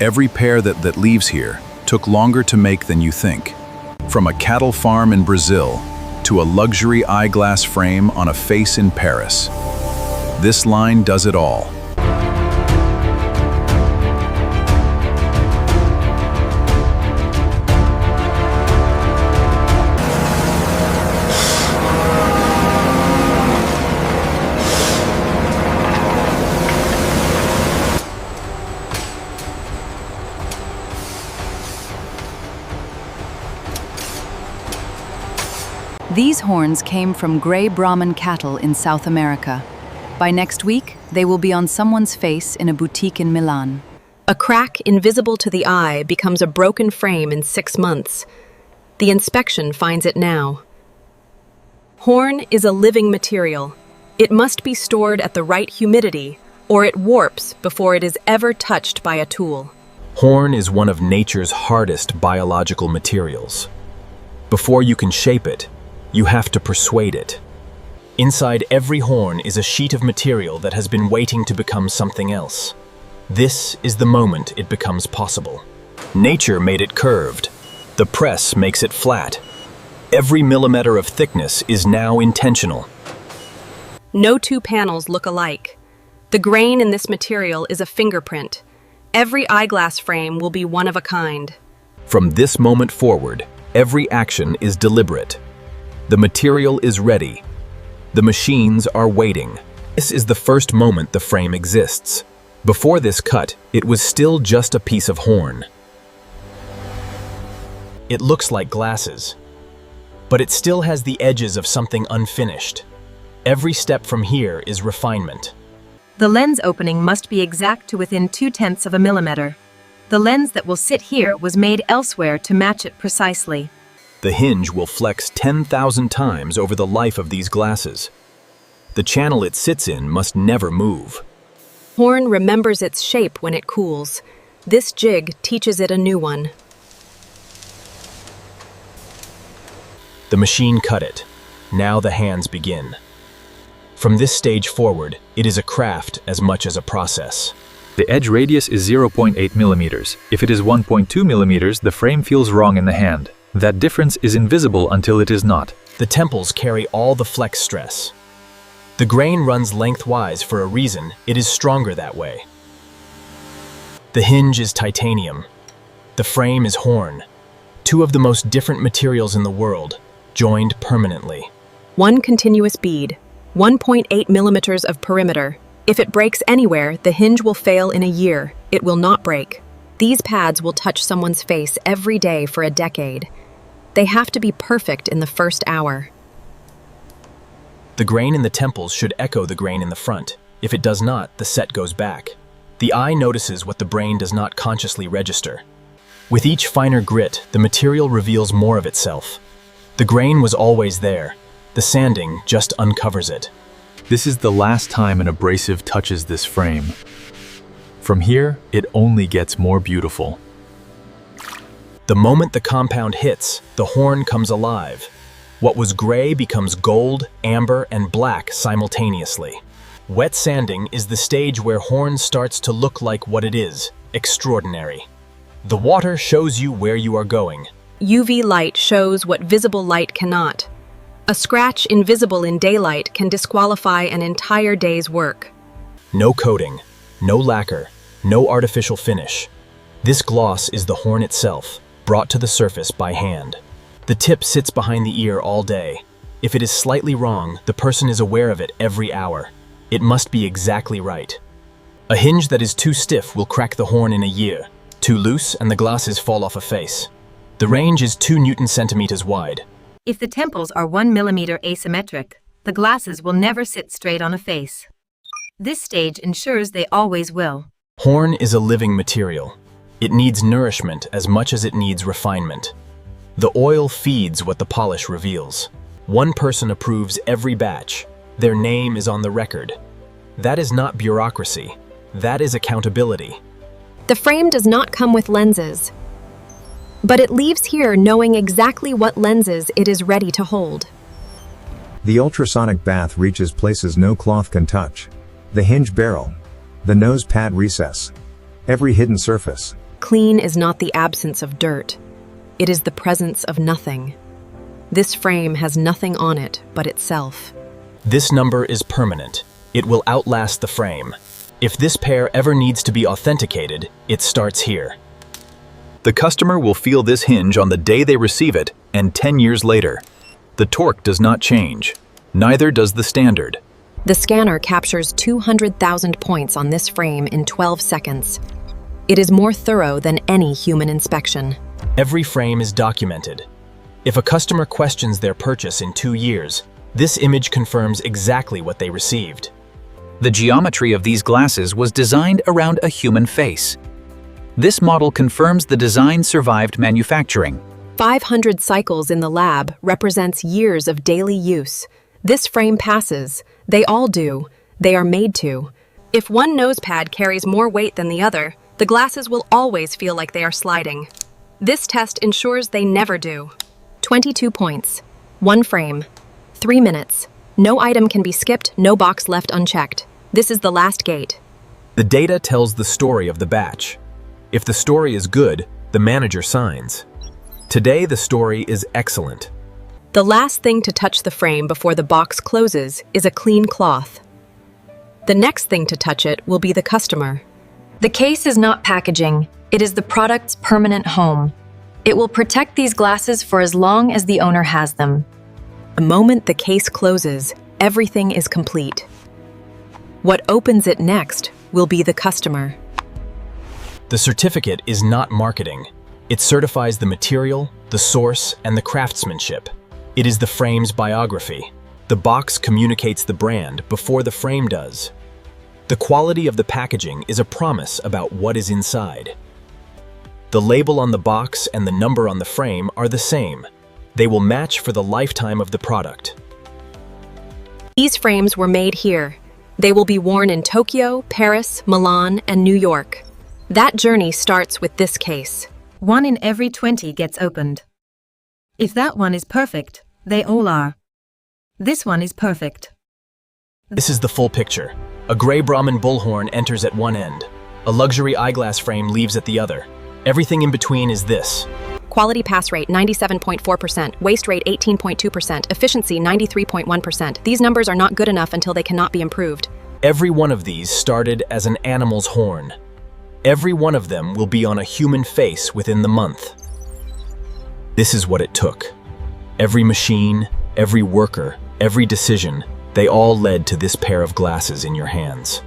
Every pair that leaves here took longer to make than you think. From a cattle farm in Brazil to a luxury eyeglass frame on a face in Paris. This line does it all. These horns came from gray Brahman cattle in South America. By next week, they will be on someone's face in a boutique in Milan. A crack invisible to the eye becomes a broken frame in 6 months. The inspection finds it now. Horn is a living material. It must be stored at the right humidity, or it warps before it is ever touched by a tool. Horn is one of nature's hardest biological materials. Before you can shape it, you have to persuade it. Inside every horn is a sheet of material that has been waiting to become something else. This is the moment it becomes possible. Nature made it curved. The press makes it flat. Every millimeter of thickness is now intentional. No two panels look alike. The grain in this material is a fingerprint. Every eyeglass frame will be one of a kind. From this moment forward, every action is deliberate. The material is ready. The machines are waiting. This is the first moment the frame exists. Before this cut, it was still just a piece of horn. It looks like glasses, but it still has the edges of something unfinished. Every step from here is refinement. The lens opening must be exact to within 0.2 of a millimeter. The lens that will sit here was made elsewhere to match it precisely. The hinge will flex 10,000 times over the life of these glasses. The channel it sits in must never move. Horn remembers its shape when it cools. This jig teaches it a new one. The machine cut it. Now the hands begin. From this stage forward, it is a craft as much as a process. The edge radius is 0.8 millimeters. If it is 1.2 millimeters, the frame feels wrong in the hand. That difference is invisible until it is not. The temples carry all the flex stress. The grain runs lengthwise for a reason. It is stronger that way. The hinge is titanium. The frame is horn. Two of the most different materials in the world, joined permanently. One continuous bead, 1.8 millimeters of perimeter. If it breaks anywhere, the hinge will fail in a year. It will not break. These pads will touch someone's face every day for a decade. They have to be perfect in the first hour. The grain in the temples should echo the grain in the front. If it does not, the set goes back. The eye notices what the brain does not consciously register. With each finer grit, the material reveals more of itself. The grain was always there. The sanding just uncovers it. This is the last time an abrasive touches this frame. From here, it only gets more beautiful. The moment the compound hits, the horn comes alive. What was gray becomes gold, amber, and black simultaneously. Wet sanding is the stage where horn starts to look like what it is, extraordinary. The water shows you where you are going. UV light shows what visible light cannot. A scratch invisible in daylight can disqualify an entire day's work. No coating, no lacquer, no artificial finish. This gloss is the horn itself, brought to the surface by hand. The tip sits behind the ear all day. If it is slightly wrong, the person is aware of it every hour. It must be exactly right. A hinge that is too stiff will crack the horn in a year. Too loose and the glasses fall off a face. The range is 2 Newton-centimeters wide. If the temples are 1 millimeter asymmetric, the glasses will never sit straight on a face. This stage ensures they always will. Horn is a living material. It needs nourishment as much as it needs refinement. The oil feeds what the polish reveals. One person approves every batch. Their name is on the record. That is not bureaucracy. That is accountability. The frame does not come with lenses, but it leaves here knowing exactly what lenses it is ready to hold. The ultrasonic bath reaches places no cloth can touch. The hinge barrel. The nose pad recess. Every hidden surface. Clean is not the absence of dirt. It is the presence of nothing. This frame has nothing on it but itself. This number is permanent. It will outlast the frame. If this pair ever needs to be authenticated, it starts here. The customer will feel this hinge on the day they receive it and 10 years later. The torque does not change. Neither does the standard. The scanner captures 200,000 points on this frame in 12 seconds. It is more thorough than any human inspection. Every frame is documented. If a customer questions their purchase in 2 years, this image confirms exactly what they received. The geometry of these glasses was designed around a human face. This model confirms the design survived manufacturing. 500 cycles in the lab represents years of daily use. This frame passes. They all do. They are made to. If one nose pad carries more weight than the other, the glasses will always feel like they are sliding. This test ensures they never do. 22 points. 1 frame. 3 minutes. No item can be skipped, no box left unchecked. This is the last gate. The data tells the story of the batch. If the story is good, the manager signs. Today, the story is excellent. The last thing to touch the frame before the box closes is a clean cloth. The next thing to touch it will be the customer. The case is not packaging. It is the product's permanent home. It will protect these glasses for as long as the owner has them. The moment the case closes, everything is complete. What opens it next will be the customer. The certificate is not marketing. It certifies the material, the source, and the craftsmanship. It is the frame's biography. The box communicates the brand before the frame does. The quality of the packaging is a promise about what is inside. The label on the box and the number on the frame are the same. They will match for the lifetime of the product. These frames were made here. They will be worn in Tokyo, Paris, Milan, and New York. That journey starts with this case. 1 in every 20 gets opened. If that one is perfect, they all are. This one is perfect. This is the full picture. A gray Brahman bullhorn enters at one end. A luxury eyeglass frame leaves at the other. Everything in between is this. Quality pass rate 97.4%, waste rate 18.2%, efficiency 93.1%. These numbers are not good enough until they cannot be improved. Every one of these started as an animal's horn. Every one of them will be on a human face within the month. This is what it took. Every machine, every worker, every decision, they all led to this pair of glasses in your hands.